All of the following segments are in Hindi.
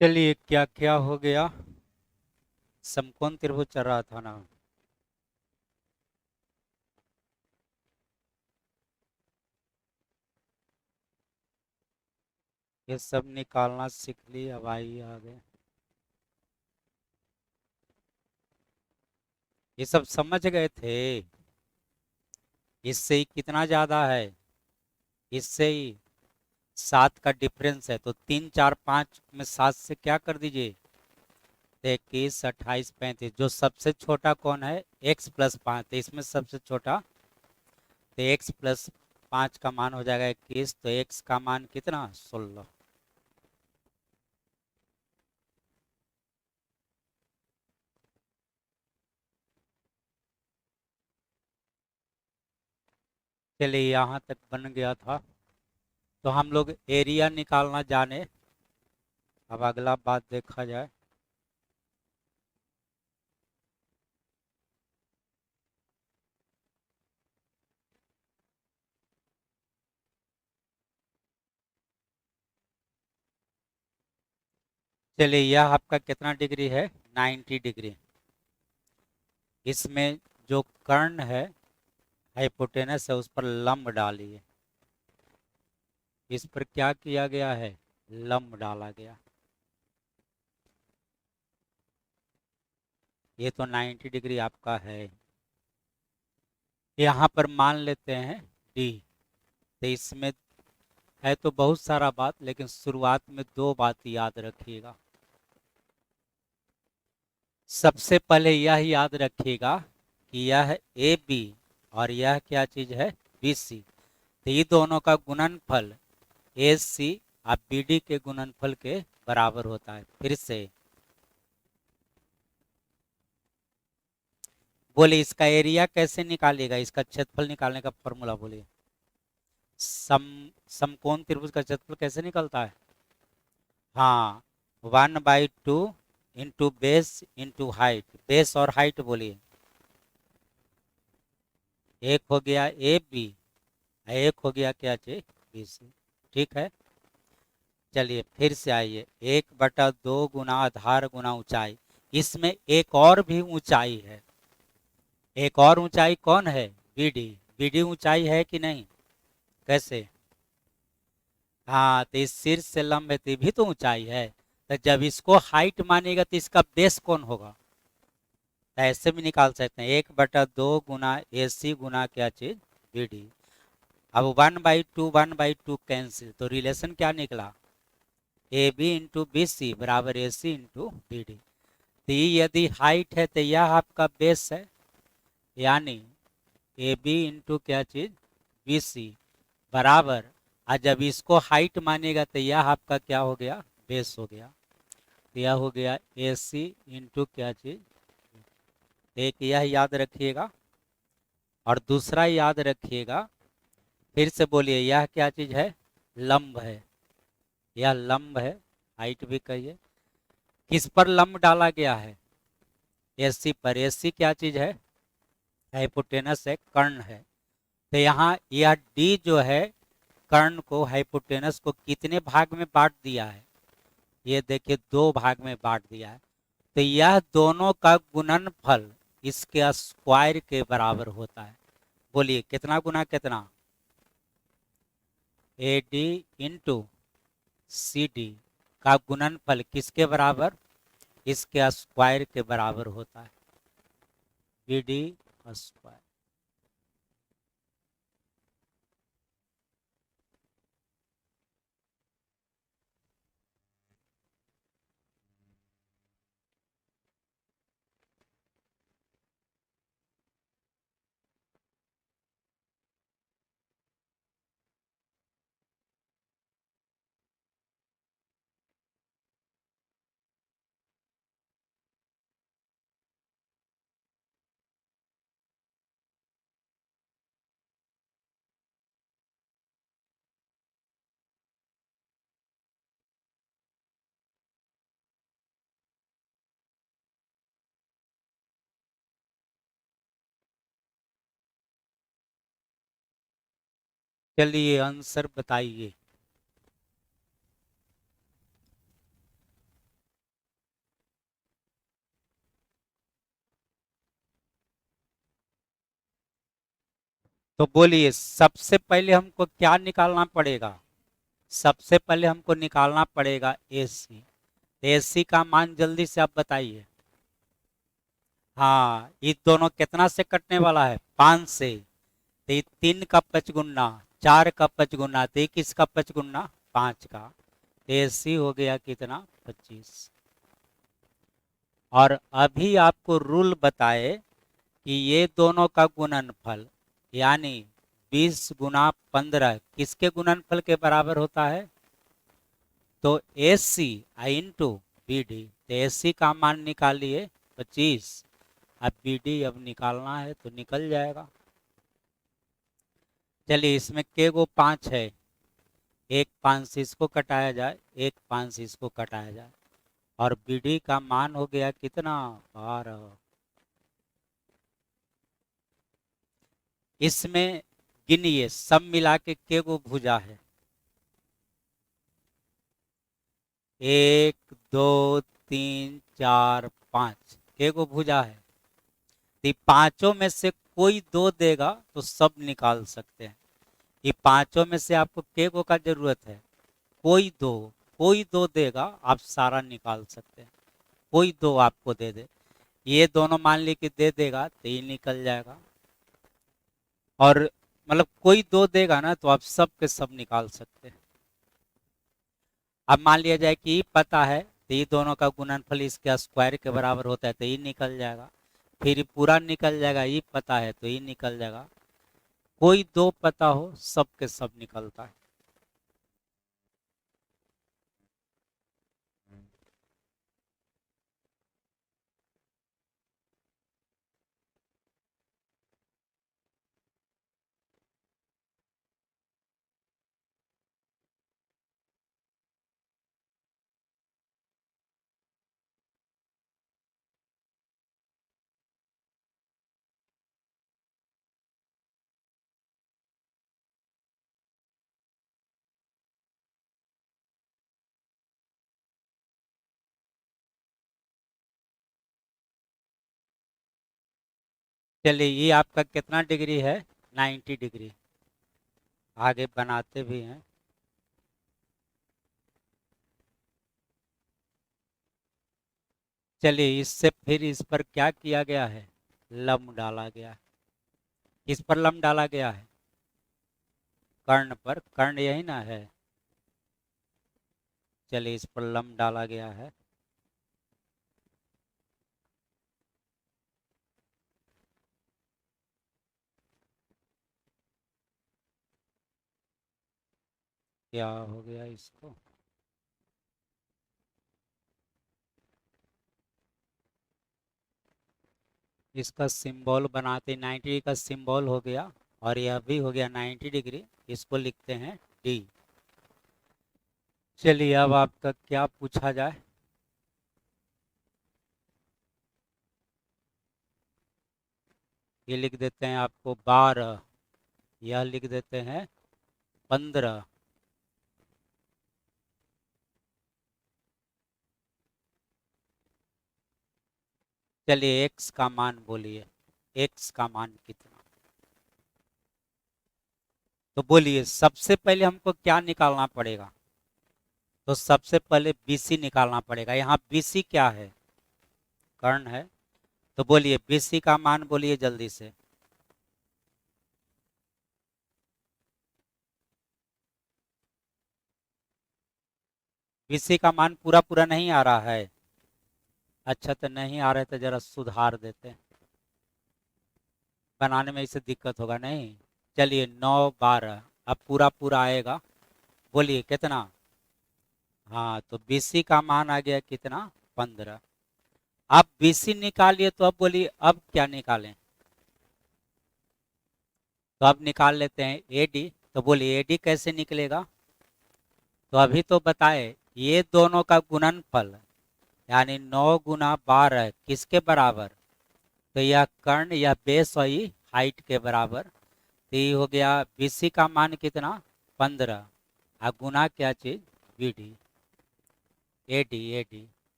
चलिए, क्या क्या हो गया। समकोण त्रिभुज चल रहा था ना। ये सब निकालना सीख ली। अब आइए आगे। ये सब समझ गए थे। इससे ही कितना ज्यादा है। इससे ही 7 का डिफरेंस है, तो 3 4 5 में 7 से क्या कर दीजिए। 21 28 35। जो सबसे छोटा कौन है? x+5। तो इसमें सबसे छोटा, तो x+5 का मान हो जाएगा 21। तो x का मान कितना? 16। चलिए, यहाँ तक बन गया था। तो हम लोग एरिया निकालना जाने। अब अगला बात देखा जाए। चलिए, यह आपका कितना डिग्री है? 90 डिग्री। इसमें जो कर्ण है, हाइपोटेनस है, उस पर लंब डालिए। इस पर क्या किया गया है? लंब डाला गया। ये तो 90 डिग्री आपका है। यहाँ पर मान लेते हैं डी। तो इसमें है तो बहुत सारा बात, लेकिन शुरुआत में दो बात याद रखिएगा। सबसे पहले यह याद रखिएगा कि यह ए बी और यह क्या चीज है? B C. तो ये दोनों का गुणनफल ए सी और बी डी के गुणनफल के बराबर होता है। फिर से बोले, इसका एरिया कैसे निकालिएगा? इसका क्षेत्रफल निकालने का फॉर्मूला बोलिए। सम समकोण त्रिभुज का क्षेत्रफल कैसे निकलता है? हाँ, 1/2 into base into height. Base और हाइट बोलिए। एक हो गया ए बी, एक हो गया क्या चीज? B C. ठीक है। चलिए फिर से आइए। 1/2 गुना आधार गुना ऊंचाई। इसमें एक और भी ऊंचाई है। एक और ऊंचाई कौन है? बीडी। बीडी ऊंचाई है कि नहीं? कैसे? हाँ, तो इस शीर्ष से लंब है, तो ये भी तो ऊंचाई है। तो जब इसको हाइट मानेगा तो इसका बेस कौन होगा? तो ऐसे भी निकाल सकते हैं। 1/2 गुना ए सी गुना क्या चीज? बीडी। अब 1/2 कैंसिल, तो रिलेशन क्या निकला? A B into B C बराबर A C into B D. तो ये यदि हाइट है तो यह आपका बेस है। यानी ए बी इंटू क्या चीज? बी सी बराबर। और जब इसको हाइट मानेगा तो यह आपका क्या हो गया? बेस हो गया। तो यह हो गया ए सी इंटू क्या चीज? एक यह याद रखिएगा। और दूसरा याद रखिएगा। फिर से बोलिए, यह क्या चीज है? लंब है। यह लंब है। हाइट भी कहिए। किस पर लंब डाला गया है? एसी पर। एसी क्या चीज है? हाइपोटेनस है, कर्ण है। तो यहाँ यह डी जो है, कर्ण को, हाइपोटेनस को कितने भाग में बांट दिया है? ये देखिए, 2 भाग में बांट दिया है। तो यह दोनों का गुणनफल इसके स्क्वायर के बराबर होता है। बोलिए, कितना गुना कितना? A D into C D का गुणनफल किसके बराबर? इसके स्क्वायर के बराबर होता है। B D square. चलिए, आंसर बताइए। तो बोलिए सबसे पहले हमको क्या निकालना पड़ेगा? सबसे पहले हमको निकालना पड़ेगा AC। AC का मान जल्दी से आप बताइए। हाँ, ये दोनों कितना से कटने वाला है? 5 से। तो ये 3 का पचगुना, 4 का पचगुना, तो ये किसका पचगुना? 5 का। तो AC हो गया कितना? 25। और अभी आपको रूल बताए कि ये दोनों का गुणनफल यानी 20 गुना 15 किसके गुणनफल के बराबर होता है? तो AC इंटू BD। तो AC का मान निकालिए 25, अब BD अब निकालना है तो निकल जाएगा। चलिए इसमें के गो 5 है, एक 5 से इसको कटाया जाए, एक 5 से इसको कटाया जाए, और BD का मान हो गया कितना? 12। इसमें गिनिए सब मिला के गो भुजा है? 1 2 3 4 5, के गो भुजा है? तो ये पांचों में से कोई दो देगा तो सब निकाल सकते हैं। ये पांचों में से आपको के गो का जरूरत है? कोई दो, कोई दो देगा आप सारा निकाल सकते हैं। कोई दो आपको दे दे, ये दोनों मान ली कि दे देगा तो ये निकल जाएगा। और मतलब कोई दो देगा ना तो आप सब के सब निकाल सकते हैं। अब मान लिया जाए कि ये पता है तो ये दोनों का गुणनफल इसके स्क्वायर के बराबर होता है तो ये निकल जाएगा। फिर ये पूरा निकल जाएगा, ये पता है तो ये निकल जाएगा। कोई दो पता हो सब के सब निकलता है। चलिए ये आपका कितना डिग्री है? 90 डिग्री। आगे बनाते भी हैं। चलिए इससे फिर इस पर क्या किया गया है? लम्ब डाला गया है। किस पर लम्ब डाला गया है? कर्ण पर। कर्ण यही ना है? चलिए इस पर लम्ब डाला गया है। क्या हो गया इसको? इसका सिंबल बनाते 90 का सिंबल हो गया, और यह भी हो गया 90 डिग्री। इसको लिखते हैं डी। चलिए अब आपका क्या पूछा जाए? ये लिख देते हैं आपको 12, यह लिख देते हैं 15। चलिए एक्स का मान बोलिए, एक्स का मान कितना? तो बोलिए सबसे पहले हमको क्या निकालना पड़ेगा? तो सबसे पहले BC निकालना पड़ेगा। यहाँ BC क्या है? कर्ण है। तो बोलिए BC का मान बोलिए जल्दी से। BC का मान पूरा पूरा नहीं आ रहा है? अच्छा तो नहीं आ रहे तो जरा सुधार देते हैं, बनाने में इसे दिक्कत होगा नहीं। चलिए 9 12, अब पूरा पूरा आएगा। बोलिए कितना? हाँ तो BC का मान आ गया कितना? 15। अब BC निकालिए, तो अब बोलिए अब क्या निकालें? तो अब निकाल लेते हैं AD। तो बोलिए AD कैसे निकलेगा? तो अभी तो बताए ये दोनों का गुणनफल यानी 9 गुना 12 किसके बराबर? तो यह कर्ण, यह बेस और ये हाइट के बराबर। तो ये हो गया BC का मान कितना? 15। और गुना क्या चीज? BD। AD AD।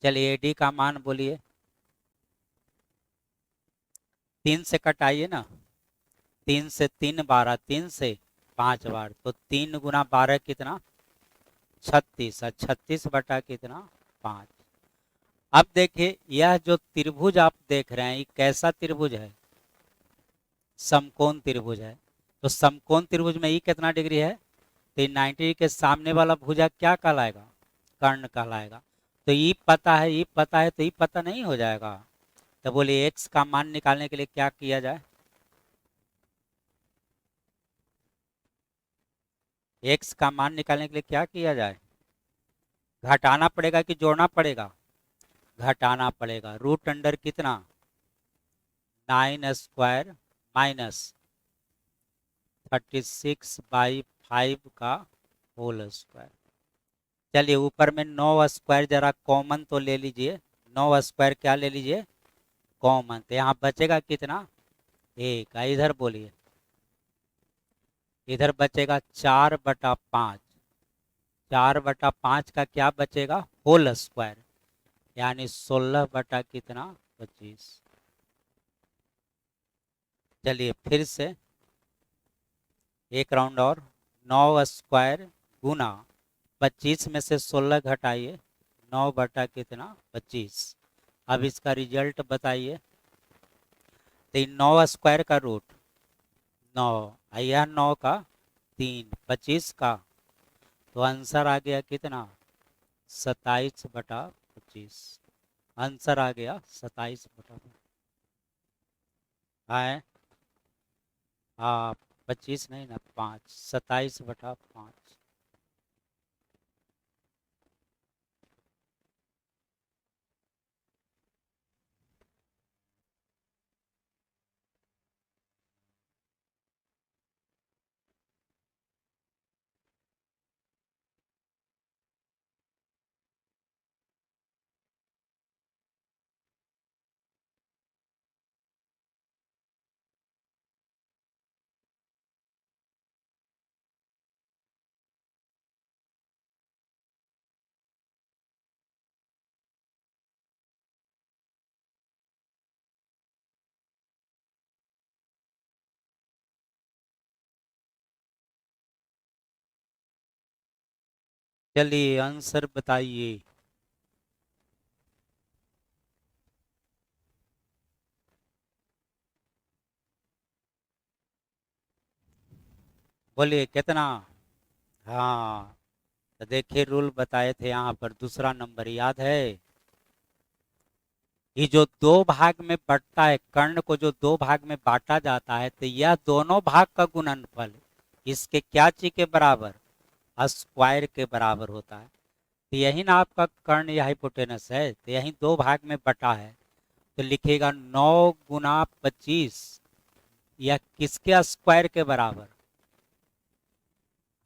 चलिए AD का मान बोलिए। 3 से कटाइए ना। 3 से 3 12, 3 से 5 बार, तो 3 गुना 12 कितना, 36, और 36 बटा कितना, 5। अब देखिए यह जो त्रिभुज आप देख रहे हैं ये कैसा त्रिभुज है, समकोण त्रिभुज है। तो समकोण त्रिभुज में ये कितना डिग्री है, तो 90 के सामने वाला भुजा क्या कहलाएगा, कर्ण कहलाएगा। तो ये पता है, ये पता है, तो ये पता नहीं हो जाएगा। तो बोलिए x का मान निकालने के लिए क्या किया जाए, x का मान निकालने के लिए क्या किया जाए, घटाना पड़ेगा कि जोड़ना पड़ेगा, घटाना पड़ेगा। रूट अंडर कितना, 9² माइनस 36/5 का होल स्क्वायर। चलिए ऊपर में 9² जरा कॉमन तो ले लीजिए, 9² क्या ले लीजिए, कॉमन। तो यहाँ बचेगा कितना, 1। इधर बोलिए, इधर बचेगा 4/5, 4/5 का क्या बचेगा, होल स्क्वायर, यानी 16 बटा कितना, 25। चलिए फिर से एक राउंड और, 9² गुना 25 में से 16 घटाइए, 9 बटा कितना, 25। अब इसका रिजल्ट बताइए। तो 9² का रूट 9, यह 9 का 3, 25 का, तो आंसर आ गया कितना, 27/25। आंसर आ गया 27/25। है, हाँ 25 नहीं ना, 5, 27/5। चलिए आंसर बताइए। बोलिए कितना, हाँ। तो देखिए रूल बताए थे यहाँ पर, दूसरा नंबर याद है, ये जो दो भाग में बंटता है, कर्ण को जो दो भाग में बांटा जाता है, तो यह दोनों भाग का गुणनफल इसके क्या चीज के बराबर, स्क्वायर के बराबर होता है। तो यही ना आपका कर्ण या हाइपोटेनस है, तो यही दो भाग में बटा है। तो लिखेगा 9 गुना 25, यह किसके स्क्वायर के बराबर,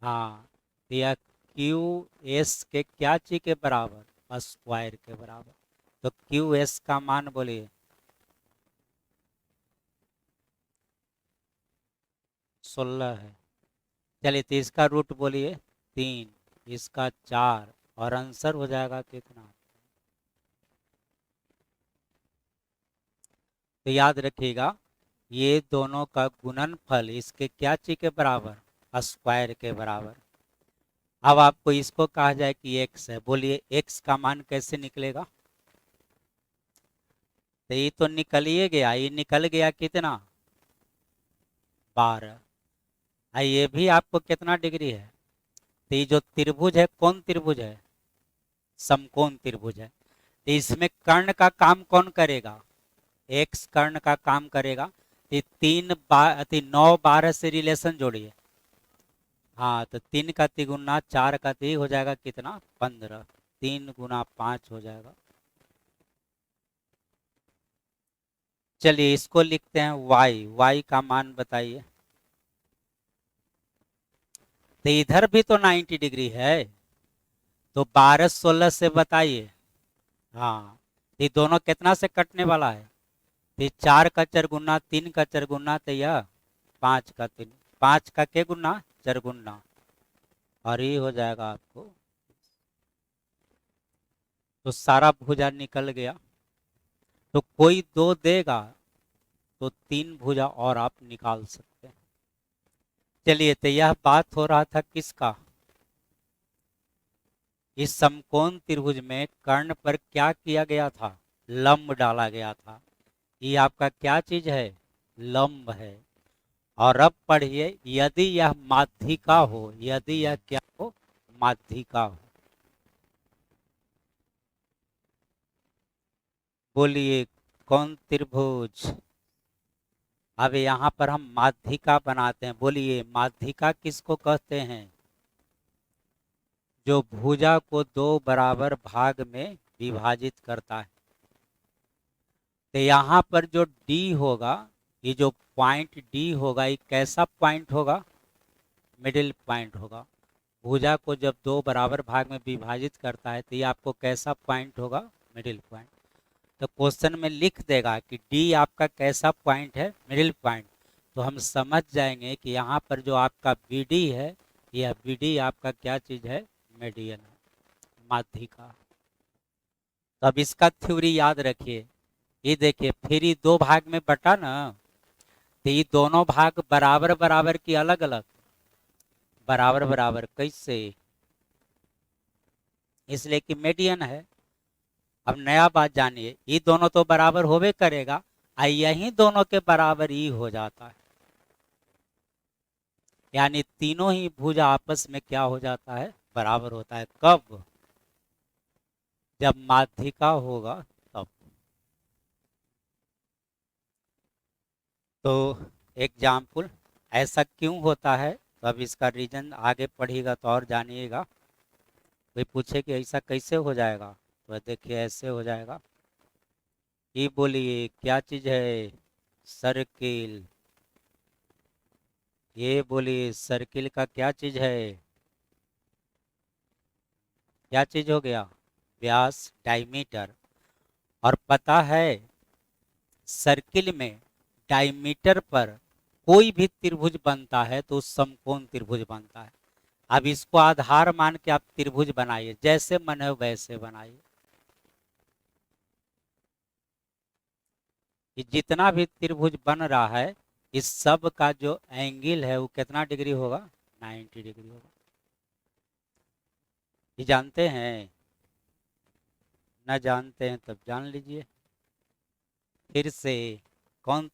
हाँ, तो यह QS के क्या चीज के बराबर, स्क्वायर के बराबर। तो QS का मान बोलिए, 16 है। चलिए तो इसका रूट बोलिए 3, इसका 4, और आंसर हो जाएगा कितना। तो याद रखिएगा ये दोनों का गुणनफल इसके क्या चीज के बराबर, स्क्वायर के बराबर। अब आपको इसको कहा जाए कि x है, बोलिए x का मान कैसे निकलेगा। तो ये तो निकल ही गया, ये निकल गया कितना, 12। ये भी आपको कितना डिग्री है, तो ये जो त्रिभुज है कौन त्रिभुज है, समकोण त्रिभुज है। तो इसमें कर्ण का काम कौन करेगा, एक्स कर्ण का काम करेगा। ये 9 12 से रिलेशन जोड़िए, हाँ तो 3 का 3 गुना 4 का 3 हो जाएगा कितना, 15, 3 गुना 5 हो जाएगा। चलिए इसको लिखते हैं y का मान बताइए। तो इधर भी तो 90 डिग्री है, तो 12 16 से बताइए, हाँ ये दोनों कितना से कटने वाला है, तो 4 का 4 गुना 3 का 4 गुना, तो यह 5 का 3, 5 का के गुना 4 गुना, और ये हो जाएगा आपको। तो सारा भुजा निकल गया। तो कोई दो देगा तो 3 भुजा और आप निकाल सकते हैं। चलिए, तो यह बात हो रहा था किसका? इस समकोण त्रिभुज में कर्ण पर क्या किया गया था? लंब डाला गया था। ये आपका क्या चीज है? लंब है। और अब पढ़िए, यदि यह माध्यिका हो, यदि यह क्या हो? माध्यिका हो। बोलिए, कौन त्रिभुज? अब यहाँ पर हम माध्यिका बनाते हैं। बोलिए, माध्यिका किसको कहते हैं? जो भुजा को दो बराबर भाग में विभाजित करता है। तो यहाँ पर जो D होगा, ये जो पॉइंट D होगा, ये कैसा पॉइंट होगा? मिडिल पॉइंट होगा। भुजा को जब दो बराबर भाग में विभाजित करता है तो ये आपको कैसा पॉइंट होगा? Middle point. तो क्वेश्चन में लिख देगा कि D आपका कैसा पॉइंट है? Middle point. तो हम समझ जाएंगे कि यहाँ पर जो आपका BD है, यह BD आपका क्या चीज है? मीडियन है, माध्यिका। तो अब इसका थ्योरी याद रखिए। ये देखिए, फिर ये दो भाग में बटा ना, तो ये दोनों भाग बराबर बराबर की अलग अलग? बराबर बराबर कैसे? इसलिए कि मीडियन है। अब नया बात जानिए, ये दोनों तो बराबर होवे करेगा, यही दोनों के बराबर ही हो जाता है। यानी तीनों ही भुजा आपस में क्या हो जाता है? बराबर होता है। कब? जब माध्यिका होगा तब। तो एग्जाम्पल, ऐसा क्यों होता है? तो अब इसका रीजन आगे पढ़िएगा तो और जानिएगा। कोई पूछे कि ऐसा कैसे हो जाएगा, तो देखिए ऐसे हो जाएगा। ये बोलिए, क्या चीज है? सर्किल। ये बोलिए, सर्किल का क्या चीज है? क्या चीज हो गया? व्यास, डायमीटर। और पता है, सर्किल में डायमीटर पर कोई भी त्रिभुज बनता है तो समकोण त्रिभुज बनता है। अब इसको आधार मान के आप त्रिभुज बनाइए, जैसे मन है वैसे बनाइए। कि जितना भी त्रिभुज बन रहा है, इस सब का जो एंगल है वो कितना डिग्री होगा? 90 डिग्री होगा। ये जानते हैं? न जानते हैं तब जान लीजिए फिर से। कौन,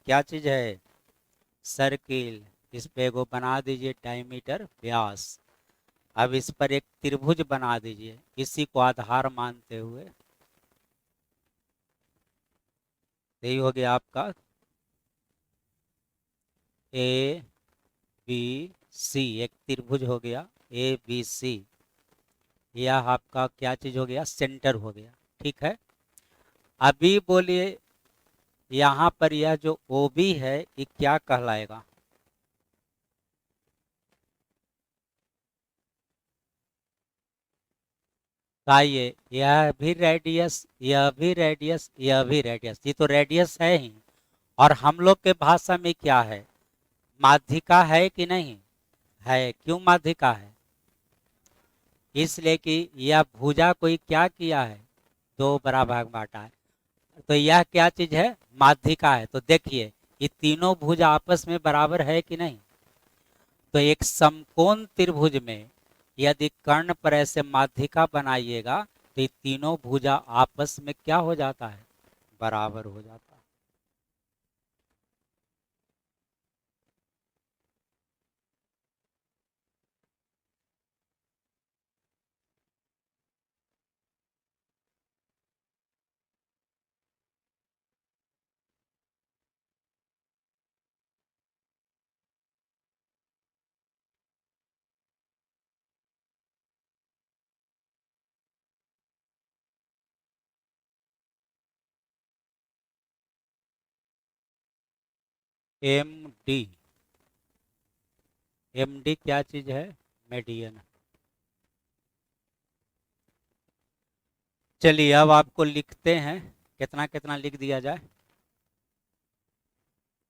क्या चीज है? सर्किल। इस पे एगो बना दीजिए डायमीटर, व्यास। अब इस पर एक त्रिभुज बना दीजिए, इसी को आधार मानते हुए। यही हो गया आपका ए बी सी, एक त्रिभुज हो गया ABC। यह आपका क्या चीज हो गया? सेंटर हो गया। ठीक है। अभी बोलिए, यहाँ पर यह जो OB है, ये क्या कहलाएगा? आइए, यह भी रेडियस, यह भी रेडियस, यह भी रेडियस, ये तो रेडियस है ही। और हम लोग के भाषा में क्या है? माध्यिका है कि नहीं है? क्यों माध्यिका है? इसलिए कि यह भुजा को ही क्या किया है? दो बड़ा भाग बांटा है। तो यह क्या चीज है? माध्यिका है। तो देखिए, ये तीनों भुजा आपस में बराबर है कि नहीं? तो एक समकोण त्रिभुज में यदि कर्ण पर ऐसे माध्यिका बनाइएगा, तो ये तीनों भुजा आपस में क्या हो जाता है? बराबर हो जाता है। MD, MD क्या चीज है? मीडियन। चलिए, अब आपको लिखते हैं, कितना कितना लिख दिया जाए?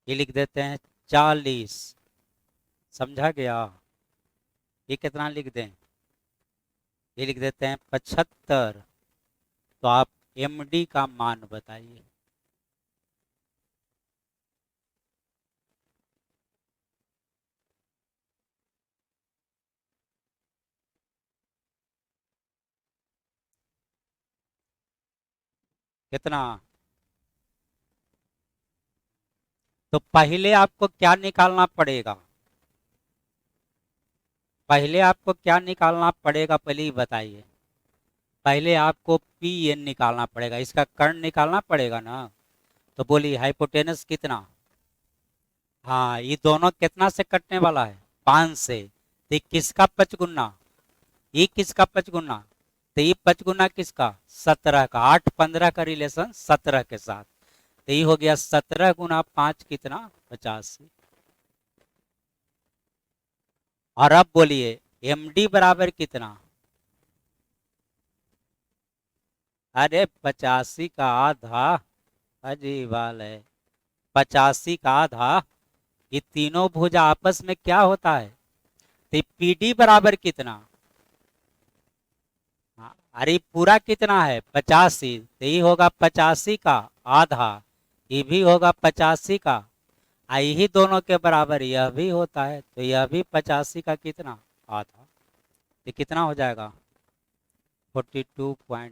ये लिख देते हैं 40। समझा गया? ये कितना लिख दें? ये लिख देते हैं 75। तो आप MD का मान बताइए। कितना? तो पहले आपको क्या निकालना पड़ेगा? पहले आपको क्या निकालना पड़ेगा, पहले ही बताइए। पहले आपको पी एन निकालना पड़ेगा, इसका कर्ण निकालना पड़ेगा ना। तो बोलिए हाइपोटेनस कितना? हाँ, ये दोनों कितना से कटने वाला है? 5 से। तो ये किसका पचगुना? ये किसका पचगुना? तो ये पचगुना किसका? 17 का। 8 15 का रिलेशन 17 के साथ। तो ये हो गया 17 गुना 5 कितना? 85। और अब बोलिए एम डी बराबर कितना? अरे 85 का आधा। अजीब बाल है। 85 का आधा। ये तीनों भुजा आपस में क्या होता है? तो पीडी बराबर कितना? हाँ, अरे पूरा कितना है? 85। तो ये होगा 85 का आधा। ये भी होगा 85 का। यही दोनों के बराबर यह भी होता है, तो यह भी 85 का कितना? आधा। ये कितना हो जाएगा? 42.5।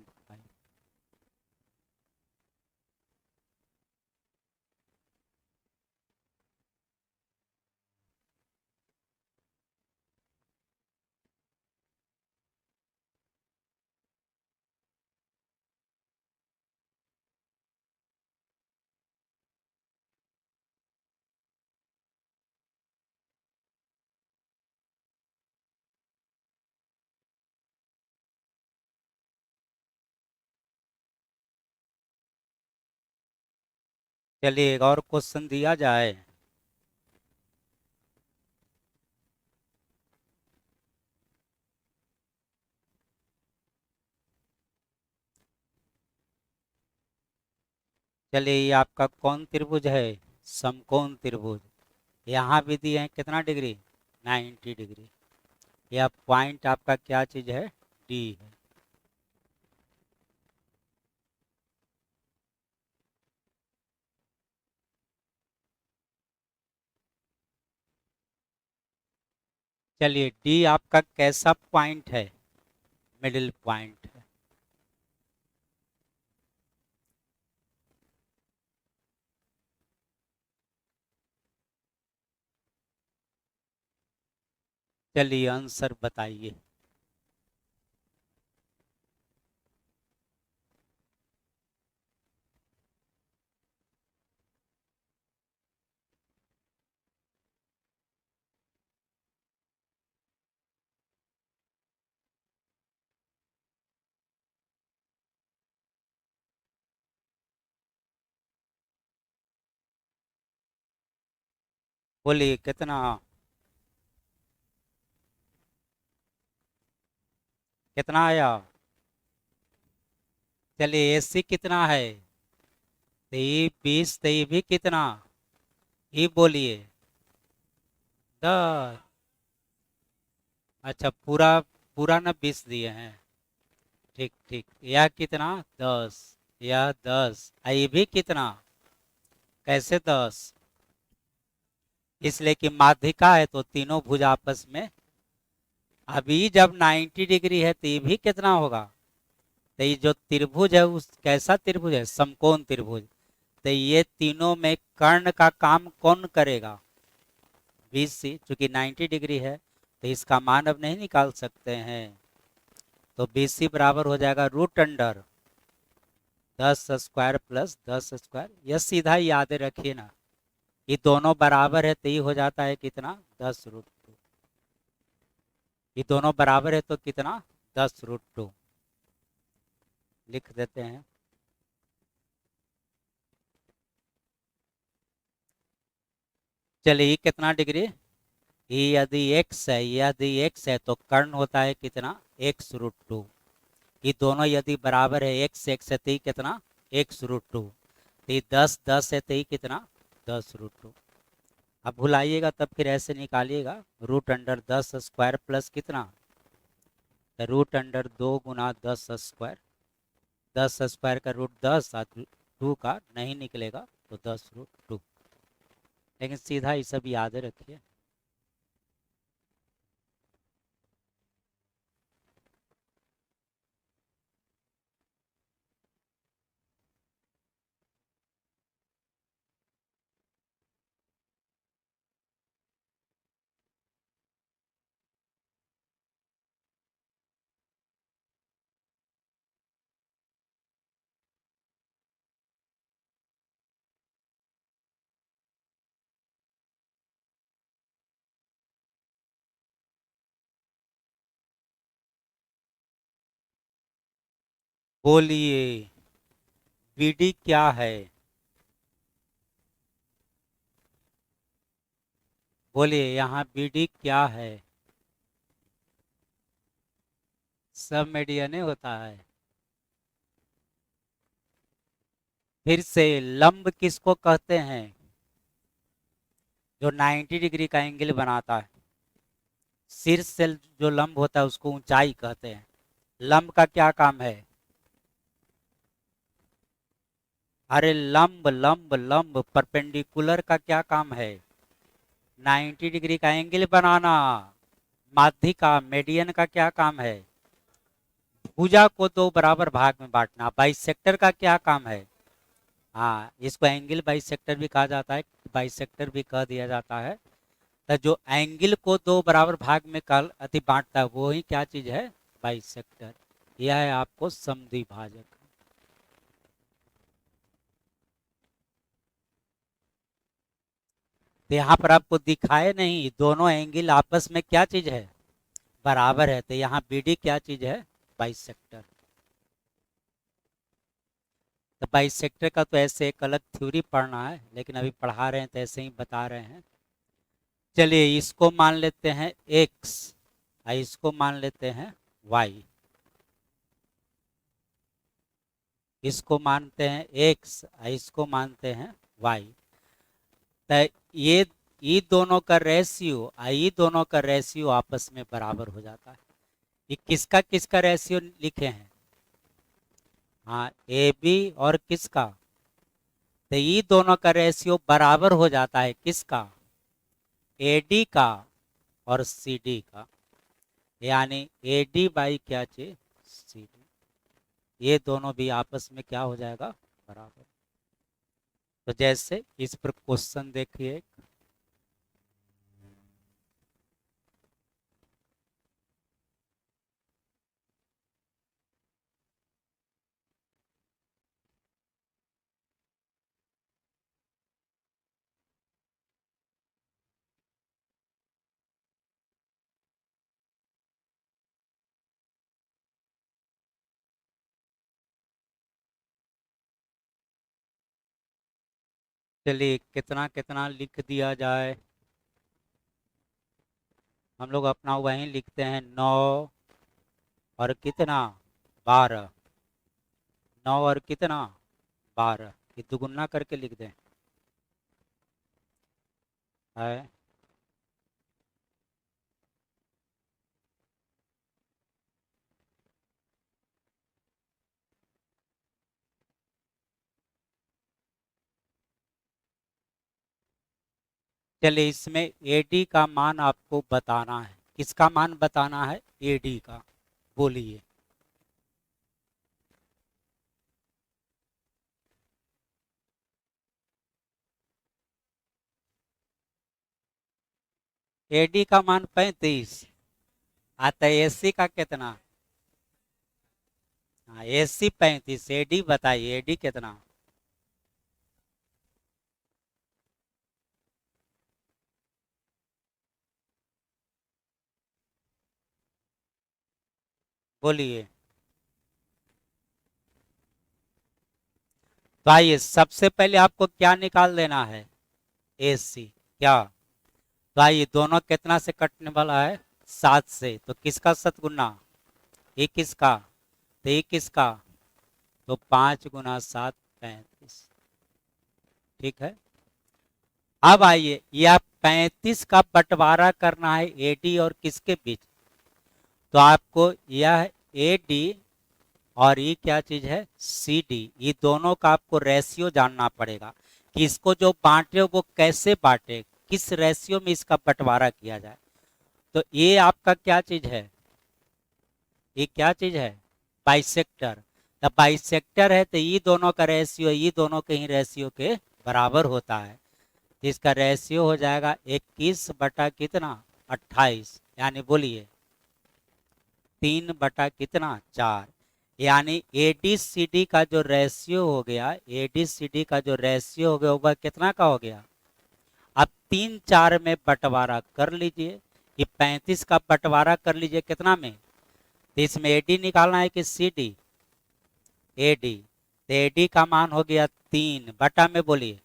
चलिए एक और क्वेश्चन दिया जाए। चलिए ये आपका कौन त्रिभुज है? समकोण त्रिभुज। यहाँ भी दिए हैं कितना डिग्री? 90 डिग्री। यह पॉइंट आपका क्या चीज है? डी है। चलिए डी आपका कैसा पॉइंट है? मिडिल पॉइंट है। चलिए आंसर बताइए। बोलिए कितना? कितना आया? चलिए एसी कितना है? तेई 20, तेई भी कितना? ही बोलिए। 10। अच्छा पूरा। पूरा ना 20 दिए हैं। ठीक ठीक, यह कितना? 10। यह 10, ये भी कितना? कैसे 10? इसलिए कि माध्यिका है तो तीनों भुज आपस में। अभी जब 90 डिग्री है तो ये भी कितना होगा? तो ये जो त्रिभुज है उस कैसा त्रिभुज है? समकोण त्रिभुज। तो ये तीनों में कर्ण का काम कौन करेगा? 20 सी, चूंकि 90 डिग्री है तो इसका मान अब नहीं निकाल सकते हैं। तो 20 सी बराबर हो जाएगा root under 10 square plus 10 square. यह सीधा ही याद रखिए ना। ये दोनों बराबर है तो ये हो जाता है कितना? 10√2। ये दोनों बराबर है तो कितना? 10√2 लिख देते हैं। चलिए ये कितना डिग्री? ये यदि x है, यदि x है तो कर्ण होता है कितना? x√2। ये दोनों यदि बराबर है, x x है तो ये कितना? x√2। तो ये 10 10 है तो ये कितना? 10√2। अब भुलाइएगा तब फिर ऐसे निकालिएगा। रूट अंडर 10 स्क्वायर प्लस कितना? रूट अंडर 2 गुना 10 स्क्वायर। 10 स्क्वायर का रूट 10 और 2 का नहीं निकलेगा तो 10√2। लेकिन सीधा ये सब याद रखिए। बोलिए बीडी क्या है? बोलिए यहाँ बीडी क्या है? सब मीडियन होता है। फिर से, लंब किसको कहते हैं? जो 90 डिग्री का एंगल बनाता है। शीर्ष से जो लंब होता है उसको ऊंचाई कहते हैं। लंब का क्या काम है? अरे लंब लंब लंब, परपेंडिकुलर का क्या काम है? 90 डिग्री का एंगल बनाना। माध्य का, मेडियन का क्या काम है? भुजा को दो बराबर भाग में बांटना। बाइसेक्टर का क्या काम है? हाँ, इसको एंगल बाइसेक्टर भी कहा जाता है, बाइसेक्टर भी कह दिया जाता है। तो जो एंगल को दो बराबर भाग में कल अति बांटता है वो ही क्या चीज है? बाइसेक्टर। यह है आपको समद्विभाजक। तो यहाँ पर आपको दिखाए नहीं दोनों एंगल आपस में क्या चीज है? बराबर है। तो यहाँ बीडी क्या चीज है? बाइसेक्टर। तो बाइसेक्टर का तो ऐसे एक अलग थ्योरी पढ़ना है, लेकिन अभी पढ़ा रहे हैं तो ऐसे ही बता रहे हैं। चलिए इसको मान लेते हैं x और इसको मान लेते हैं y। इसको मानते हैं x और इसको मानते हैं y। तो ये दोनों का रेशियो और ये दोनों का रेशियो आपस में बराबर हो जाता है। ये किसका रेशियो लिखे हैं? हाँ, ए बी और किसका? तो ये दोनों का रेशियो बराबर हो जाता है किसका? एडी का और सीडी का। यानी एडी बाई क्या चीज? सीडी। ये दोनों भी आपस में क्या हो जाएगा? बराबर। तो जैसे इस पर क्वेश्चन देखिए। चलिए कितना कितना लिख दिया जाए। हम लोग अपना वहीं लिखते हैं 9 और कितना? 12। 9 और कितना? 12। ये दुगुना करके लिख दें है। चलिए इसमें एडी का मान आपको बताना है। किसका मान बताना है? एडी का। बोलिए। एडी का मान 35 आता है। एसी का कितना? हाँ, एसी 35। एडी बताइए, एडी कितना? बोलिए। तो आइए सबसे पहले आपको क्या निकाल देना है? एसी। क्या? तो आइए दोनों कितना से कटने वाला है? 7 से। तो किसका शतगुना? ये किसका? तो ये किसका? तो 5 गुना 7 35। ठीक है। अब आइए यह 35 का बंटवारा करना है एडी और किसके बीच? तो आपको यह एडी और ये क्या चीज है? C D. ये दोनों का आपको रेशियो जानना पड़ेगा कि इसको जो बांटे वो कैसे बांटे, किस रेशियो में इसका बंटवारा किया जाए। तो ये आपका क्या चीज है? ये क्या चीज है? बाइसेक्टर। तो बाइसेक्टर है तो ये दोनों का रेशियो ये दोनों के ही रेशियो के बराबर होता है। तो इसका रेशियो हो जाएगा 21 बटा कितना? 28। यानी बोलिए 3 बटा कितना? 4। यानी एडीसीडी का जो रेशियो हो गया, एडीसीडी का जो रेशियो हो गया वह कितना का हो गया? अब 3 4 में बंटवारा कर लीजिए। ये 35 का बंटवारा कर लीजिए कितना में? तो इसमें एडी निकालना है कि सीडी? AD, तो AD का मान हो गया 3 बटा में बोलिए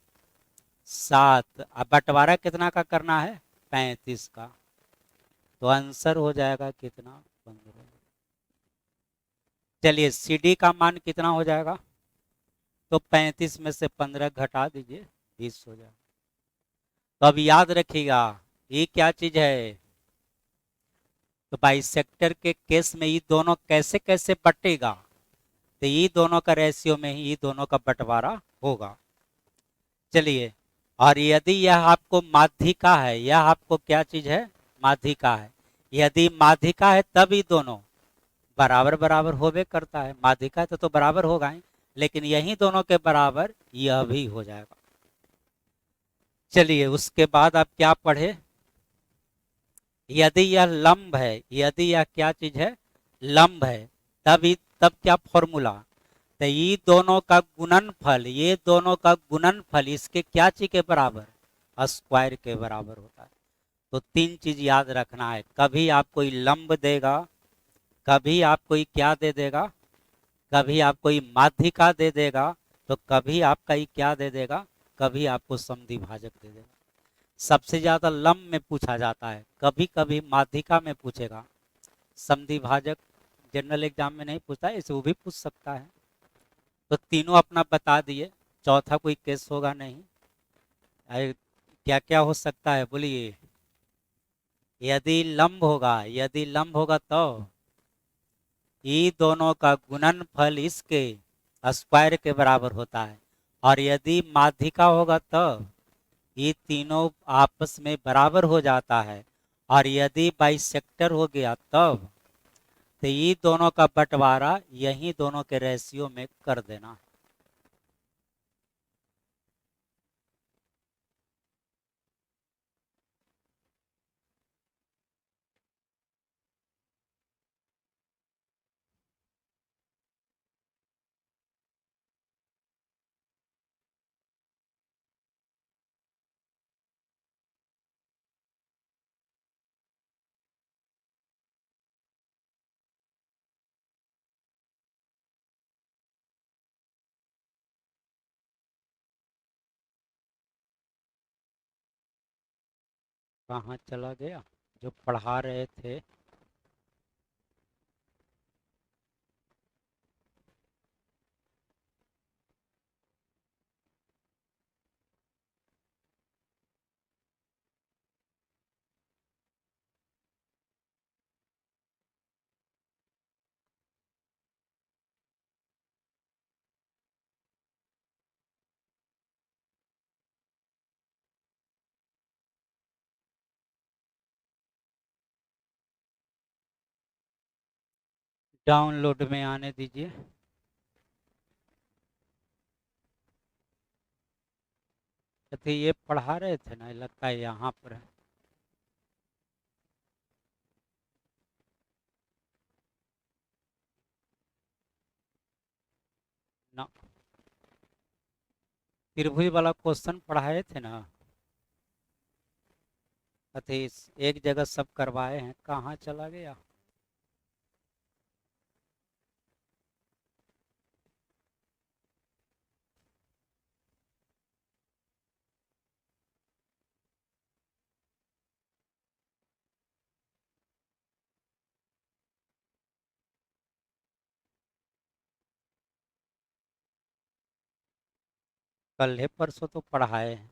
7। अब बंटवारा कितना का करना है? 35 का। तो आंसर हो जाएगा कितना? 15। चलिए CD का मान कितना हो जाएगा? तो 35 में से 15 घटा दीजिए, 20 हो जाएगा। तो अब याद रखिएगा ये क्या चीज है। तो बाइसेक्टर के केस में ये दोनों कैसे कैसे बटेगा? तो ये दोनों का रेशियो में ही ये दोनों का बंटवारा होगा। चलिए, और यदि यह आपको माध्यिका है, यह आपको क्या चीज है? माध्यिका है। यदि माध्यिका है तब ये दोनों बराबर बराबर होवे करता है। माध्यिका है तो बराबर होगा ही, लेकिन यही दोनों के बराबर यह भी हो जाएगा। चलिए उसके बाद आप क्या पढ़े? यदि यह लंब है, यदि यह क्या चीज है? लंब है, तब क्या फॉर्मूला? तो ये दोनों का गुणनफल, ये दोनों का गुणनफल इसके क्या चीज के बराबर? स्क्वायर के बराबर होता है। तो 3 चीज याद रखना है। कभी आपको ये लंब देगा, कभी आपको ये क्या दे देगा? कभी आपको ये माध्यिका दे देगा, तो कभी आपका ये क्या दे देगा? कभी आपको समद्विभाजक दे देगा। सबसे ज्यादा लंब में पूछा जाता है, कभी कभी माध्यिका में पूछेगा। समद्विभाजक जनरल एग्जाम में नहीं पूछता है, इसे वो भी पूछ सकता है। तो तीनों अपना बता दिए, चौथा कोई केस होगा नहीं। क्या क्या हो सकता है बोलिए? यदि लंब होगा, यदि लंब होगा तो ये दोनों का गुणनफल इसके स्क्वायर के बराबर होता है। और यदि माध्यिका होगा तो ये तीनों आपस में बराबर हो जाता है। और यदि बाइसेक्टर हो गया तब तो ये दोनों का बंटवारा यही दोनों के रेशियो में कर देना है। कहाँ चला गया जो पढ़ा रहे थे? डाउनलोड में आने दीजिए। तो ये पढ़ा रहे थे ना, लगता है यहाँ पर है। ना, त्रिभुज वाला क्वेश्चन पढ़ाए थे ना। अति एक जगह सब करवाए हैं, कहाँ चला गया? कल है परसों तो पढ़ाए हैं।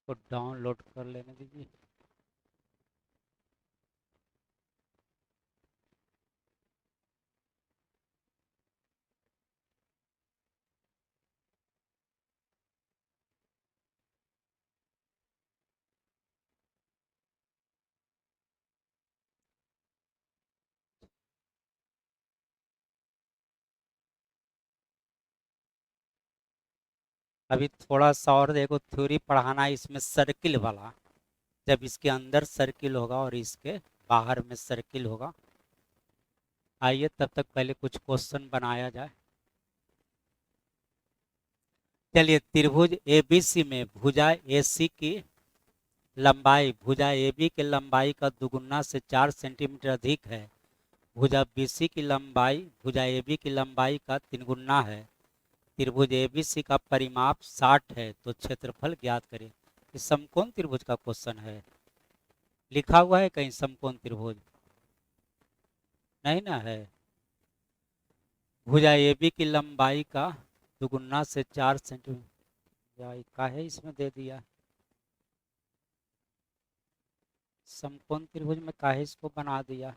तो डाउनलोड कर लेने दीजिए। अभी थोड़ा सा और देखो, थ्योरी पढ़ाना है इसमें सर्किल वाला। जब इसके अंदर सर्किल होगा और इसके बाहर में सर्किल होगा। आइए तब तक पहले कुछ क्वेश्चन बनाया जाए। चलिए, त्रिभुज एबीसी में भुजा एसी की लंबाई भुजा एबी की लंबाई का दुगुना से 4 सेंटीमीटर अधिक है। भुजा बीसी की लंबाई भुजा एबी की लंबाई का 3 गुना है। त्रिभुज एबीसी का परिमाप 60 है, तो क्षेत्रफल ज्ञात करें। इस समकोण त्रिभुज का क्वेश्चन है। लिखा हुआ है कहीं समकोण त्रिभुज? नहीं ना है। भुजा एबी की लंबाई का दुगुना से 4 सेंटीमीटर, या का है इसमें दे दिया। समकोण त्रिभुज में काहे इसको बना दिया।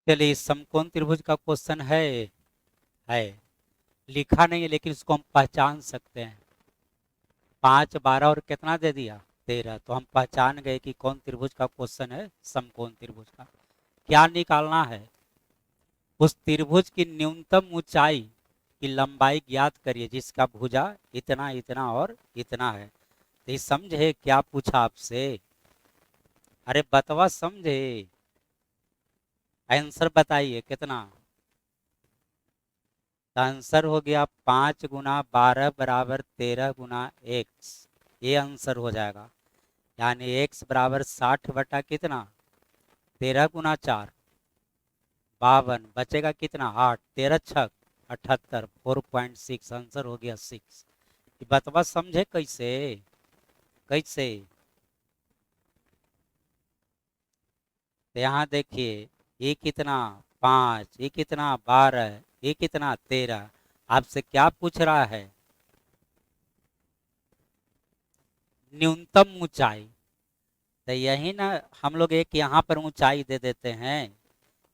चलिए, इस समकोण त्रिभुज का क्वेश्चन है। लिखा नहीं है लेकिन इसको हम पहचान सकते हैं। 5, 12 और कितना दे दिया, 13। तो हम पहचान गए कि कौन त्रिभुज का क्वेश्चन है, समकोण त्रिभुज का। क्या निकालना है, उस त्रिभुज की न्यूनतम ऊंचाई की लंबाई ज्ञात करिए जिसका भुजा इतना इतना और इतना है। तो ये समझे क्या पूछा आपसे? अरे बतवा, समझे? आंसर बताइए कितना। तो आंसर हो गया 5 × 12 बराबर 13 × x। ये आंसर हो जाएगा। यानी x बराबर 60 बटा कितना, 13 × 4 52, बचेगा कितना 8, 13 छक 78, 4.6। आंसर हो गया 6। ये बतवा समझे कैसे? कैसे? तो यहाँ देखिए, ये कितना 5, ये कितना 12, ये कितना 13। आपसे क्या पूछ रहा है, न्यूनतम ऊंचाई। तो यही ना, हम लोग एक यहाँ पर ऊंचाई दे देते हैं।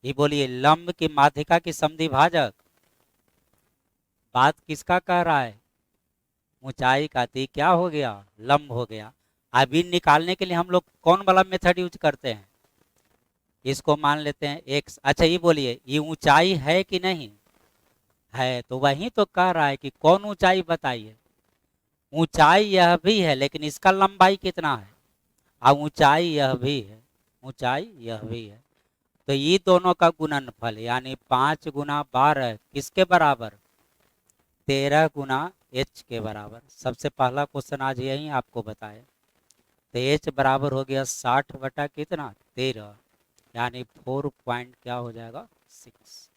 ये बोलिए, लंब की माध्यिका की समद्वि भाजक। बात किसका कह रहा है, ऊंचाई का। तो क्या हो गया, लंब हो गया। अभी निकालने के लिए हम लोग कौन वाला मेथड यूज करते हैं, इसको मान लेते हैं x। अच्छा ये बोलिए, ये ऊंचाई है कि नहीं है? तो वही तो कह रहा है कि कौन ऊंचाई बताइए। ऊंचाई यह भी है लेकिन इसका लंबाई कितना है, और ऊंचाई यह भी है, ऊंचाई यह भी है। तो ये दोनों का गुणनफल यानी 5 × 12 किसके बराबर, 13 × h के बराबर। सबसे पहला क्वेश्चन आज यही आपको बताए। तो h बराबर हो गया 60 बटा कितना, 13, यानी 4 पॉइंट क्या हो जाएगा, 6।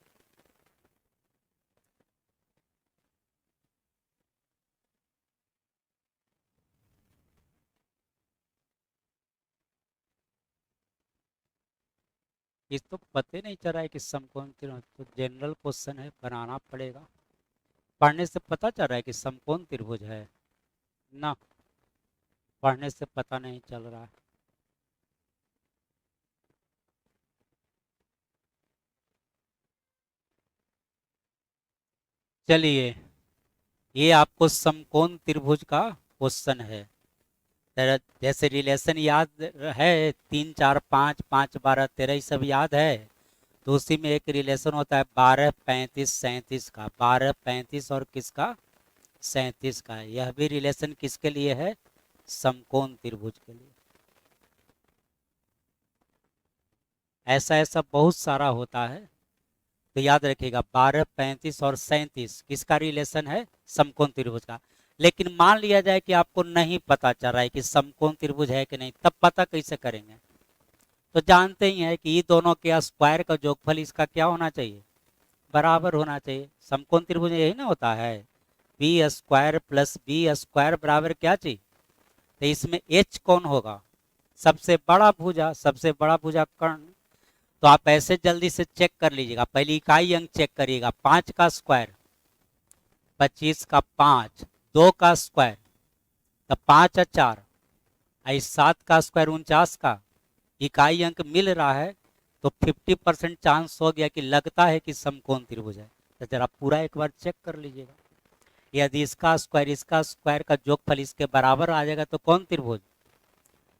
इस तो पते नहीं चल रहा है कि समकोण त्रिभुज, तो जनरल क्वेश्चन है, बनाना पड़ेगा। पढ़ने से पता चल रहा है कि समकोण त्रिभुज है ना, पढ़ने से पता नहीं चल रहा है। चलिए, ये आपको समकोण त्रिभुज का क्वेश्चन है। जैसे रिलेशन याद है, 3, 4, 5, 5, 12, 13, ये सब याद है। तो उसी में एक रिलेशन होता है 12, 35, 37 का। 12, 35 और किसका, 37 का। यह भी रिलेशन किसके लिए है, समकोण त्रिभुज के लिए। ऐसा ऐसा बहुत सारा होता है। तो याद रखिएगा, 12, 35 और 37 किसका रिलेशन है, समकोण त्रिभुज का। लेकिन मान लिया जाए कि आपको नहीं पता चल रहा है कि समकोण त्रिभुज है कि नहीं, तब पता कैसे करेंगे। तो जानते ही हैं कि ये दोनों के स्क्वायर का जोगफल इसका क्या होना चाहिए, बराबर होना चाहिए। समकोण त्रिभुज यही ना होता है, B square plus B square बराबर क्या चाहिए। तो इसमें एच कौन होगा, सबसे बड़ा भुजा, सबसे बड़ा भुजा कर्ण। तो आप ऐसे जल्दी से चेक कर लीजिएगा, पहले इकाई अंक चेक करिएगा। 5 का स्क्वायर 25 का 5, 2 का स्क्वायर तब 5 और 4, 7 का स्क्वायर 49 का। इकाई अंक मिल रहा है तो 50% चांस हो गया कि लगता है कि समकोण त्रिभुज है। तो जरा पूरा एक बार चेक कर लीजिएगा। यदि इसका स्क्वायर का जोगफल इसके बराबर आ जाएगा तो कौन त्रिभुज?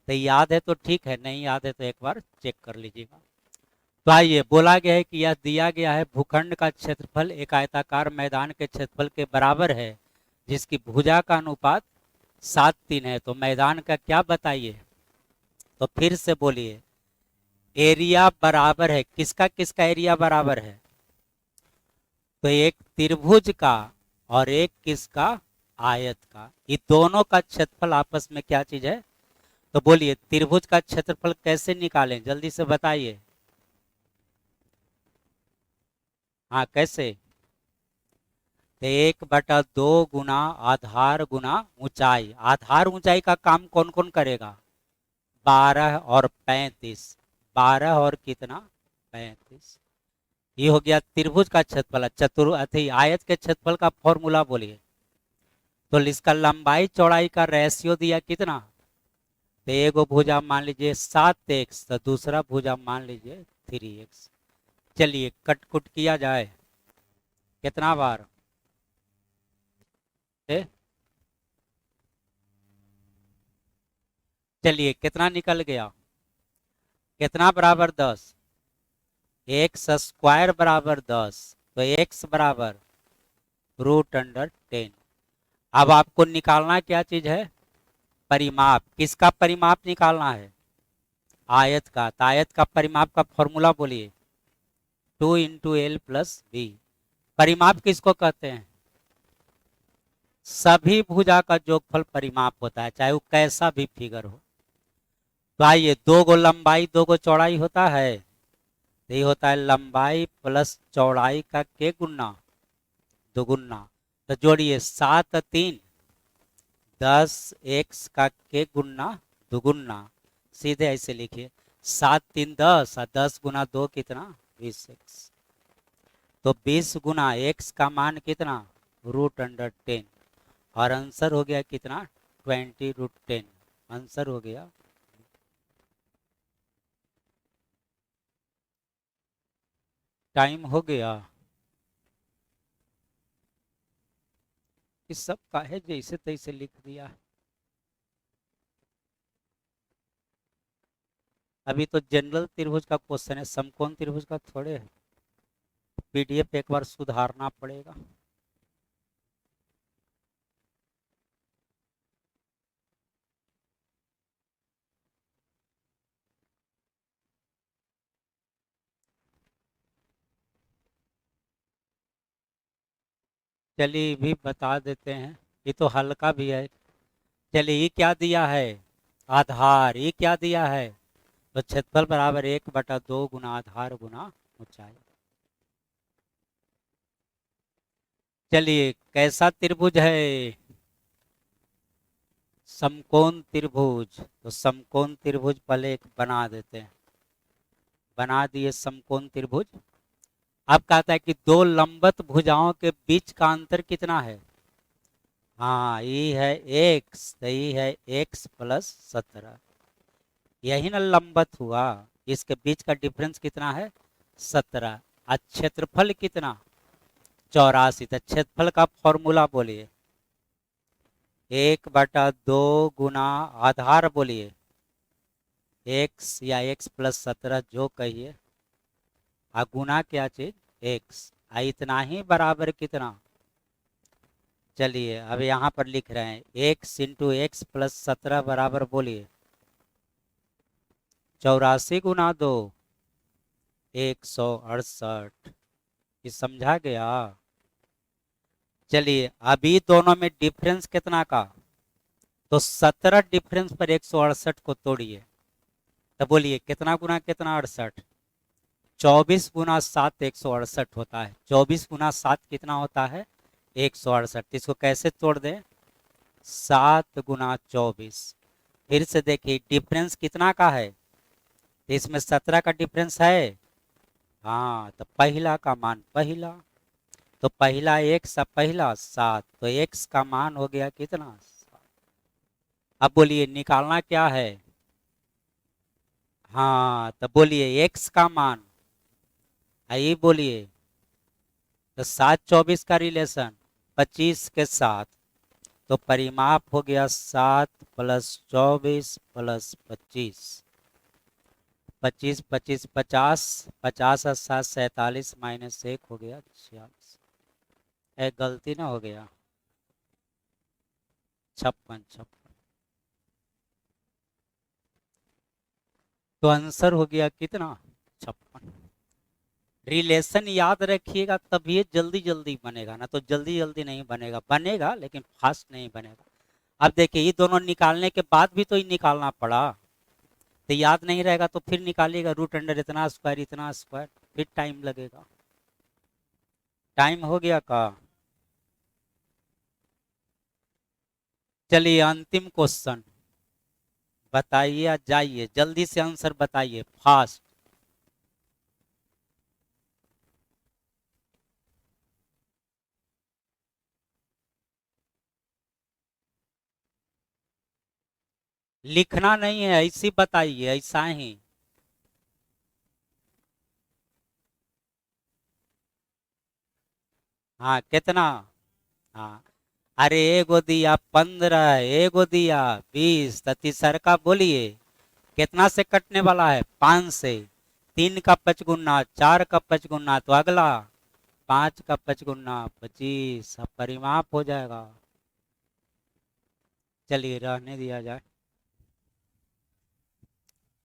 तो याद है तो ठीक है, नहीं याद है तो एक बार चेक कर लीजिएगा। तो आइए, बोला गया है कि यह दिया गया है, भूखंड का क्षेत्रफल एक आयताकार मैदान के क्षेत्रफल के बराबर है, जिसकी भुजा का अनुपात 7:3 है। तो मैदान का क्या बताइए? तो फिर से बोलिए, एरिया बराबर है, किसका किसका एरिया बराबर है? तो एक त्रिभुज का और एक किसका? आयत का। ये दोनों का क्षेत्रफल आपस में क्या चीज है? तो बोलिए, त्रिभुज का क्षेत्रफल कैसे निकालें, जल्दी से बताइए। हाँ, कैसे? तो 1/2 गुना आधार गुना ऊंचाई। आधार ऊंचाई का काम कौन कौन करेगा? 12 और 35। 12 और कितना? 35। ये हो गया त्रिभुज का क्षेत्रफल। चतुर आयत के क्षेत्रफल का फॉर्मूला बोलिए। तो इसका लंबाई चौड़ाई का रेशियो दिया कितना? तो एगो भुजा मान लीजिए 7x, तो दूसरा भुजा मान लीजिए 3x। चलिए कट कुट किया जाए, कितना बार? ए? चलिए कितना निकल गया? कितना बराबर 10? एक्स स्क्वायर बराबर 10। तो एक्स बराबर √10। अब आपको निकालना क्या चीज है? परिमाप। किसका परिमाप निकालना है? आयत का। तो आयत का परिमाप का फॉर्मूला बोलिए। 2 × L + B। परिमाप किसको कहते हैं? सभी भुजा का जोगफल परिमाप होता है, चाहे वो कैसा भी फिगर हो। तो आइए, दो गो लंबाई दो गो चौड़ाई होता है, तो ये होता है लंबाई प्लस चौड़ाई का के गुना दोगुना। तो जोड़िए 7×3 10x का के गुना दुगुना। सीधे ऐसे लिखिए, 7×3 10 और 10 × 2 कितना? 20x। तो 20 गुना x का मान कितना? √10। और आंसर हो गया कितना? 20√10। आंसर हो गया। टाइम हो गया। इस सब का है जैसे तैसे लिख दिया। अभी तो जनरल त्रिभुज का क्वेश्चन है, समकोण त्रिभुज का थोड़े है। पीडीएफ एक बार सुधारना पड़ेगा। चलिए भी बता देते हैं, ये तो हल्का भी है। चलिए, ये क्या दिया है? आधार। ये क्या दिया है? तो क्षेत्रफल बराबर 1/2 गुना आधार गुना ऊंचाई। चलिए, कैसा त्रिभुज है? समकोण त्रिभुज। तो समकोण त्रिभुज पहले एक बना देते हैं। बना दिए समकोण त्रिभुज। अब कहता है कि दो लंबवत भुजाओं के बीच का अंतर कितना है? हाँ, ये है x, तो ये है x + 17। यही ना लंबवत हुआ। इसके बीच का डिफरेंस कितना है? 17। और क्षेत्रफल कितना? 84। तो क्षेत्रफल का फॉर्मूला बोलिए। 1/2 गुना आधार बोलिए, x या x + 17 जो कहिए, आ गुना क्या चीज? x। इतना ही बराबर कितना? चलिए अब यहाँ पर लिख रहे हैं x × x + 17 बराबर बोलिए 84 × 2 168। ये समझा गया? चलिए, अभी दोनों में डिफरेंस कितना का? तो 17 डिफरेंस पर 168 को तोड़िए। तो बोलिए कितना गुना कितना? 68। 24 × 7 168 होता है। 24 × 7 कितना होता है? 168। इसको कैसे तोड़ दें? 7 × 24। फिर से देखिए डिफरेंस कितना का है? तो इसमें 17 का डिफरेंस है। हाँ, तो पहला का मान पहला, तो पहला x पहला 7, तो x का मान हो गया कितना? 7। अब बोलिए निकालना क्या है? हाँ, तो बोलिए x का मान। आइए बोलिए, तो 7 24 का रिलेशन 25 के साथ, तो परिमाप हो गया 7 + 24 + 25। 25 25 50, 50 और 7 47 -1 हो गया 46। एक गलती ना हो गया, 56 56। तो आंसर हो गया कितना, 56। रिलेशन याद रखिएगा, तभी ये जल्दी जल्दी बनेगा, ना तो जल्दी जल्दी नहीं बनेगा, बनेगा लेकिन फास्ट नहीं बनेगा। अब देखिए ये दोनों निकालने के बाद भी तो ये निकालना पड़ा, तो याद नहीं रहेगा तो फिर निकालिएगा, रूट अंडर इतना स्क्वायर इतना स्क्वायर, फिर टाइम लगेगा। टाइम हो गया का। चलिए अंतिम क्वेश्चन बताइए, या जाइए जल्दी से आंसर बताइए, फास्ट। लिखना नहीं है, ऐसे बताइए, ऐसा ही। हाँ कितना। हाँ, अरे एगो दिया 15, एगो दिया 20, तो तीसर का बोलिए कितना से कटने वाला है, 5 से। 3 का 5 गुना, 4 का 5 गुना, तो अगला 5 का 5 गुना 25, अब परिमाप हो जाएगा। चलिए रहने दिया जाए।